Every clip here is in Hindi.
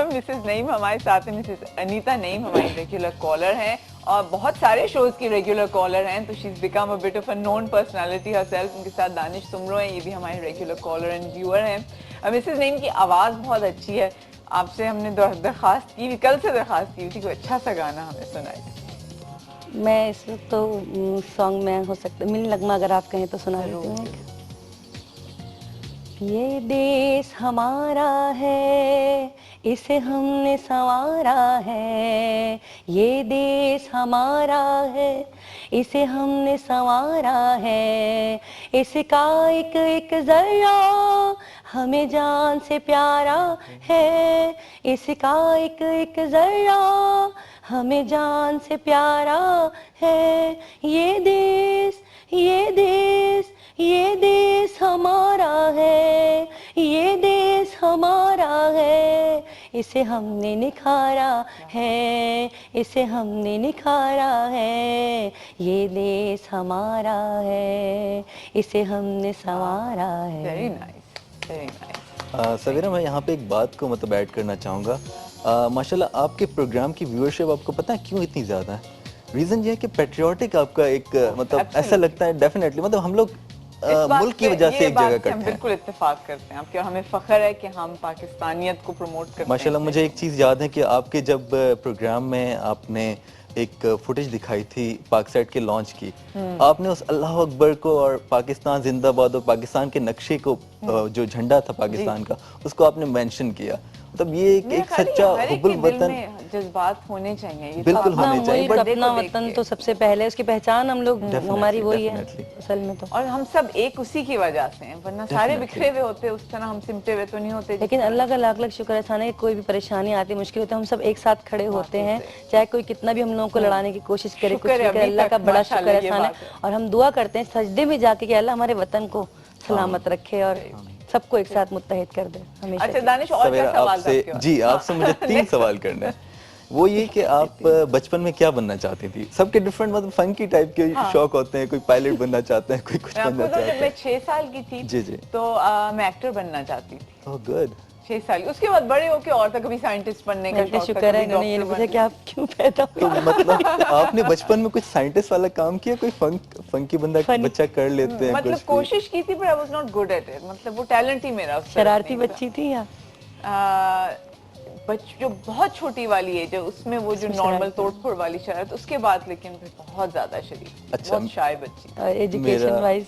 मिसेस नईम हमारे साथ हैं, मिसेस अनीता नईम हमारी रेगुलर कॉलर हैं और बहुत सारे शोज की रेगुलर कॉलर हैं, तो she is become a bit of a known personality herself. उनके साथ दानिश सुमरो हैं, ये भी हमारे रेगुलर कॉलर एंड व्यूअर हैं। मिसेस नईम की आवाज़ बहुत अच्छी है, आपसे हमने दरख्वास्त की, कल से दरख्वास्त की थी, कोई अच्छा सा गाना हमें सुनाइए। मैं इस वक्त तो सॉन्ग में हो सकता मिल नगमा अगर आप कहें तो सुना देती हूँ। ये देश हमारा है, इसे हमने संवारा है। ये देश हमारा है, इसे हमने संवारा है। इसका एक एक जर्रा हमें जान से प्यारा है। इसका एक एक जर्रा हमें जान से प्यारा है। ये देश, ये देश, ये देश हमारा है। ये देश हमारा है, इसे हमने निखारा है। इसे हमने निखारा है। ये देश हमारा है, इसे हमने संवारा है। Very nice, very nice. सवेरा, मैं यहाँ पे एक बात को मतलब ऐड करना चाहूँगा। माशाल्लाह आपके प्रोग्राम की व्यूअरशिप आपको पता है क्यों इतनी ज़्यादा है? रीज़न ये है कि पेट्रियाटिक आपका एक मतलब ऐसा लगता है डेफिनेटली, मतलब हम लोग मुल्क की वजह से एक जगह करते हैं। बिल्कुल इत्तेफाक करते हैं आपके, और हमें फख्र है कि हम पाकिस्तानियत को प्रमोट करते हैं। माशाल्लाह मुझे एक चीज़ याद है कि आपके जब प्रोग्राम में आपने एक फुटेज दिखाई थी पाक सेट के लॉन्च की, आपने उस अल्लाह अकबर को और पाकिस्तान जिंदाबाद और पाकिस्तान के नक्शे को जो झंडा था पाकिस्तान का, उसको आपने मेंशन किया। मतलब ये एक सच्चा हुब्बुल वतन, जज्बात होने चाहिए, ये बिल्कुल तो होने चाहिए। बट अपना वतन तो सबसे पहले, उसकी पहचान हम लोग, हमारी वही है असल में तो। और हम सब एक उसी की वजह से हैं, वरना सारे बिखरे हुए होते, उस तरह हम सिमटे हुए तो नहीं होते। लेकिन अल्लाह का लाख लाख शुक्र है ना, कोई भी परेशानी आती है, मुश्किल होता है, हम सब एक साथ खड़े होते हैं, चाहे कोई कितना भी हम लोगों को लड़ाने की कोशिश करे, कुछ भी करे। अल्लाह का बड़ा शुक्र है, और हम दुआ करते हैं सजदे में जाके कि अल्लाह हमारे वतन को सलामत रखे और सबको एक साथ मुत्तहिद कर दे हमेशा। अच्छा दानिश, और क्या सवाल था आपके? जी, आपसे मुझे 3 सवाल करना है। वो ये कि आप बचपन में क्या बनना चाहती थी? सबके डिफरेंट मतलब फंकी टाइप के शौक होते हैं, कोई पायलट बनना चाहता है, कोई कुछ बनना चाहता है। जब मैं 6 साल की थी जी जी, तो मैं एक्टर बनना चाहती थी। Oh good. 6 साल की, उसके बाद बड़े होके और था, कभी साइंटिस्ट बनने का शौक, शुक्र है इन्होंने ये मुझे क्या क्यों पैदा तो मतलब आपने बचपन में कुछ साइंटिस्ट वाला काम किया? कोई फंकी बच्चा कर लेते हैं मतलब कोशिश की थी, पर I was not good at it. मतलब वो टैलेंट ही मेरा शरारती बच्ची थी या जो बहुत छोटी वाली एज है उसमें वो जो नॉर्मल तोड़फोड़ वाली शरारत, उसके बाद लेकिन फिर बहुत ज्यादा शरीफ, बहुत शाय बच्ची। Education wise,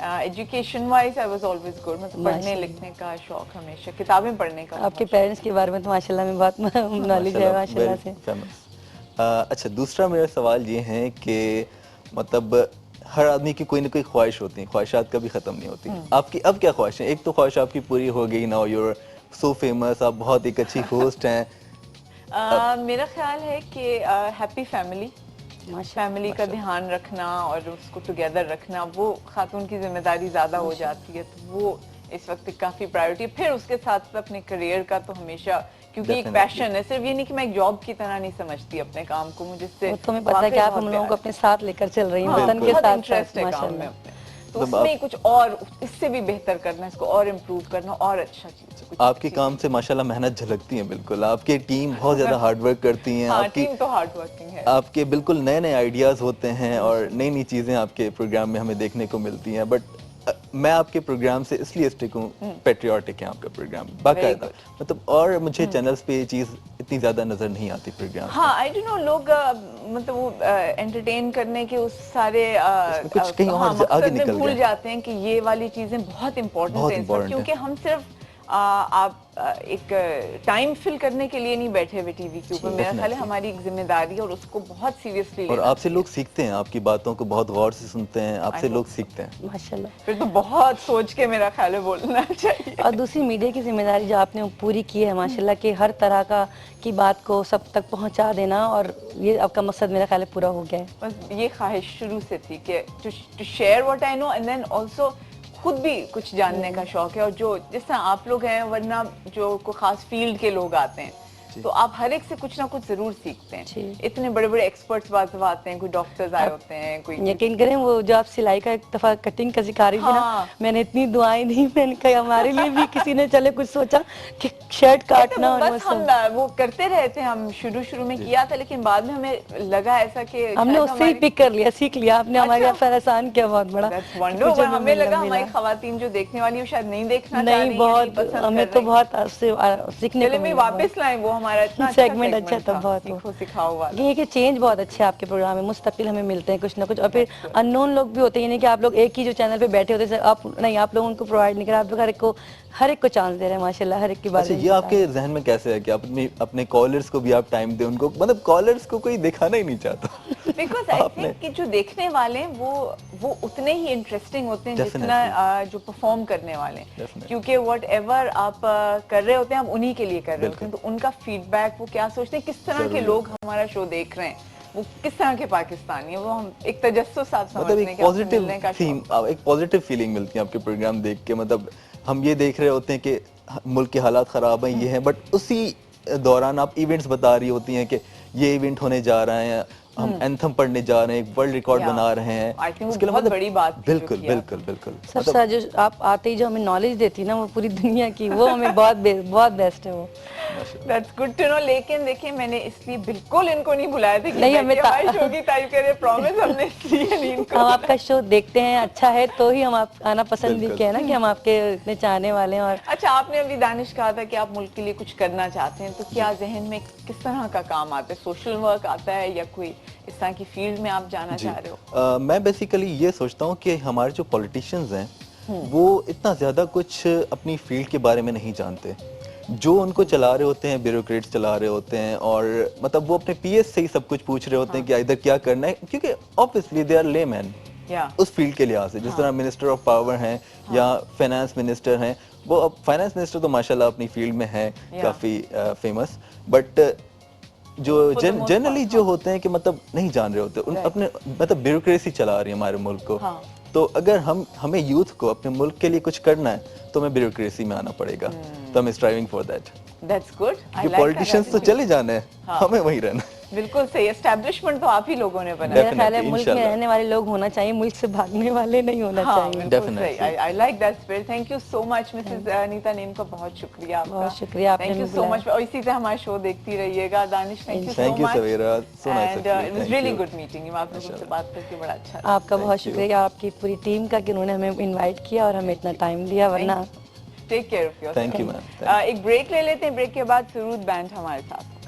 education wise I was always good, मतलब पढ़ने लिखने का शौक हमेशा, किताबें पढ़ने का। आपके पेरेंट्स के बारे में तो माशाल्लाह में बहुत नॉलेज है माशाल्लाह से। अच्छा, दूसरा मेरा सवाल ये है कि मतलब हर आदमी की कोई ना कोई ख्वाहिश होती है, ख्वाहिशात कभी खत्म नहीं होती। आपकी अब क्या ख्वाहिश है? एक तो ख्वाहिश आपकी पूरी हो गई, now you are so famous, आप बहुत एक अच्छी होस्ट हैं। मेरा ख्याल है कि हैप्पी फैमिली, फैमिली का ध्यान रखना और उसको टुगेदर रखना, वो खातून की जिम्मेदारी ज्यादा हो जाती है, तो वो इस वक्त काफी प्रायोरिटी है। फिर उसके साथ अपने करियर का तो हमेशा, क्योंकि एक पैशन है, सिर्फ ये नहीं कि मैं एक जॉब की तरह नहीं समझती अपने काम को, मुझे इससे तो मैं पता है कि आप हम लोगों को अपने साथ लेकर चल रही हैं, वतन के साथ इंटरेस्ट है काम में अपने, तो उसमें कुछ और इससे भी बेहतर करना, इसको और इम्प्रूव करना, और अच्छा चीज। आपके काम से माशाल्लाह मेहनत झलकती है बिल्कुल। आपकी टीम बहुत ज्यादा हार्ड वर्क करती हैं। आपकी टीम तो हार्ड वर्किंग है। आपके बिल्कुल नए नए आइडियाज होते हैं और नई नई चीजें आपके प्रोग्राम में हमें देखने को मिलती हैं। बट मैं आपके प्रोग्राम से इसलिए स्टिक हूँ, पेट्रियाटिक है आपका प्रोग्राम बाकायदा, मतलब और मुझे चैनल्स पे ये चीज इतनी ज्यादा नजर नहीं आती प्रोग्राम। हाँ, आई डोंट नो, लोग मतलब वो एंटरटेन करने के उस सारे कुछ कहीं और आगे निकल भूल जाते हैं कि ये वाली चीजें बहुत इंपॉर्टेंट है, क्योंकि हम सिर्फ आप एक टाइम फिल करने के लिए नहीं बैठे हुए टीवी के ऊपर। मेरा ख्याल है हमारी एक जिम्मेदारी और उसको बहुत सीरियसली और आपसे लोग सीखते हैं, आपकी बातों को बहुत गौर से सुनते हैं, आपसे लोग सीखते हैं माशाल्लाह। फिर तो बहुत सोच के मेरा ख्याल है बोलना चाहिए। और दूसरी मीडिया की जिम्मेदारी जो आपने पूरी की है माशाल्लाह, कि हर तरह का की बात को सब तक पहुंचा देना, और ये आपका मकसद मेरा ख्याल है पूरा हो गया है। बस ये ख्वाहिश शुरू से थी कि to share what I know, and then also खुद भी कुछ जानने का शौक है। और जो जिस तरह आप लोग हैं, वरना जो कोई खास फील्ड के लोग आते हैं, तो आप हर एक से कुछ ना कुछ जरूर सीखते जी। हैं। इतने बड़े बड़े एक्सपर्ट्स बात आते हैं, कोई डॉक्टर्स आए होते हैं, कोई यकीन करें वो जो आप सिलाई का एक दफा कटिंग का सिखा रही थी ना, हाँ। मैंने इतनी दुआएं दी, मैंने कहा हमारे लिए भी किसी ने चले कुछ सोचा कि शर्ट काटना और वो बस हम सब। वो करते रहे थे। हम शुरू में किया था, लेकिन बाद में हमें लगा ऐसा कि हमने शायद उससे ही पिक कर लिया, सीख लिया। आपने हमारे अच्छा। लिए आसान किया बहुत बड़ा। That's कि wonderful। कुछ हमें हमें लगा मिला। हमारी खवातीन जो देखने वाली वो शायद नहीं देखना चाह नहीं, रही बहुत हैं, नहीं पसंद हमें कर तो रही। बहुत सीखने चले को मैं मिला। वापस लाएं वो हमारा इतना अच्छा सेगमेंट अच्छा segment था बहुत वो। सीखो सिखाओ वाला। ये कि चेंज बहुत अच्छे आपके प्रोग्राम में, मुस्तकिल हमें मिलते हैं कुछ ना कुछ। और फिर अननोन लोग भी होते हैं, यानी कि आप लोग एक ही जो चैनल पे बैठे होते हैं, आप नहीं, आप लोग उनको प्रोवाइड नहीं कर, आप लोग हर एक को चांस दे रहे हैं माशाल्लाह, हर एक के बारे अच्छा, में ये बता आपके रहे हैं। जहन में कैसे है कि आप अपने कॉलर्स को भी आप टाइम दें उनको, मतलब कॉलर्स को कोई दिखाना ही नहीं चाहता। बिकॉज आई थिंक कि जो देखने वाले हैं वो उतने ही इंटरेस्टिंग होते हैं जितना जो परफॉर्म करने वाले हैं। Definitely। क्योंकि वट एवर आप कर रहे होते हैं, हम उन्हीं के लिए कर रहे होते हैं, तो उनका फीडबैक, वो क्या सोचते हैं, किस तरह के जरूरी लोग हमारा शो देख रहे हैं, वो किस तरह के पाकिस्तानी है, वो हम एक तजस्सुस आप मतलब समझने एक के, आपसे पॉजिटिव मिलने का थीम, शौक। एक पॉजिटिव फीलिंग मिलती है आपके प्रोग्राम देख के। मतलब हम ये देख रहे होते हैं कि मुल्क के हालात खराब हैं, ये हैं, बट उसी दौरान आप इवेंट्स बता रही होती हैं कि ये इवेंट होने जा रहा है, हम एंथम पढ़ने जा रहे हैं, एक वर्ल्ड रिकॉर्ड Yeah। बना रहे हैं। I think वो उसके लिए बहुत मतलब बड़ी बात थी जो बिल्कुल किया। बिल्कुल बिल्कुल सब मतलब सर जो आप आते ही जो हमें नॉलेज देती ना, वो पूरी दुनिया की, वो हमें बहुत बेस्ट है वो। That's good to know। लेकिन देखिए, मैंने इसलिए बिल्कुल इनको नहीं बुलाया था कि नहीं, हमें बैठिए हमारे शो की तारीफ करें, प्रॉमिस हमने इसलिए नहीं इनको हम आपका शो देखते हैं, अच्छा है तो ही हम आप आना पसंद भी बिल्कुल। किया है ना, कि हम आपके इतने चाहने वाले हैं। और अच्छा, आपने अभी दानिश कहा था कि आप मुल्क के लिए कुछ करना चाहते हैं, तो क्या जहन में किस तरह का काम आता है? सोशल वर्क आता है या कोई इस तरह की फील्ड में आप जाना जी चाह रहे हो? मैं बेसिकली ये सोचता हूँ कि हमारे जो पॉलिटिशियंस हैं वो इतना ज़्यादा कुछ अपनी फील्ड के बारे में नहीं जानते। जो उनको चला रहे होते हैं, ब्यूरोक्रेट्स चला रहे होते हैं, और मतलब वो अपने पीएस से ही सब कुछ पूछ रहे होते हैं कि इधर क्या करना है, क्योंकि ऑब्वियसली दे आर लेमैन या उस फील्ड के लिहाज से। जिस तरह मिनिस्टर ऑफ पावर हैं या फाइनेंस मिनिस्टर हैं, वो अब फाइनेंस मिनिस्टर तो माशाल्लाह अपनी फील्ड में है काफ़ी फेमस, बट जो For the most generally part, जो होते हैं कि मतलब नहीं जान रहे होते उन Right। अपने मतलब ब्यूरोक्रेसी चला रही है हमारे मुल्क को। हाँ। तो अगर हमें यूथ को अपने मुल्क के लिए कुछ करना है तो हमें ब्यूरोक्रेसी में आना पड़ेगा। तो हम striving for that. That's good. I कि लाइक पॉलिटिशियंस तो चले जाना है, हाँ। हमें वहीं रहना है। बिल्कुल सही। एस्टैब्लिशमेंट तो आप ही लोगों ने बनाया। मेरा ख्याल है Definitely, मुल्क में इंशाल्लाह। रहने वाले लोग होना चाहिए, मुल्क से भागने वाले नहीं होना हाँ, चाहिए। बिल्कुल Definitely। सही। I like that spirit. Thank you so much Mrs Anita name का, बहुत शुक्रिया आपका। बहुत शुक्रिया, आपने थैंक यू हमें सो बुलाया। मच। और इसी तरह हमारा शो देखती रहिएगा। Danish, thank you so Thank you, much. Saveera। So nice of you। It was Thank really you। Good meeting you. आप लोगों से बात करके बड़ा अच्छा लगा। आपका बहुत Thank you। शुक्रिया आपकी पूरी टीम का कि उन्होंने हमें इनवाइट किया और हमें इतना टाइम दिया, वरना take care of yourself. Thank you, ma'am। एक ब्रेक ले लेते हैं, ब्रेक के बाद सुरूद बैंड हमारे साथ होगा।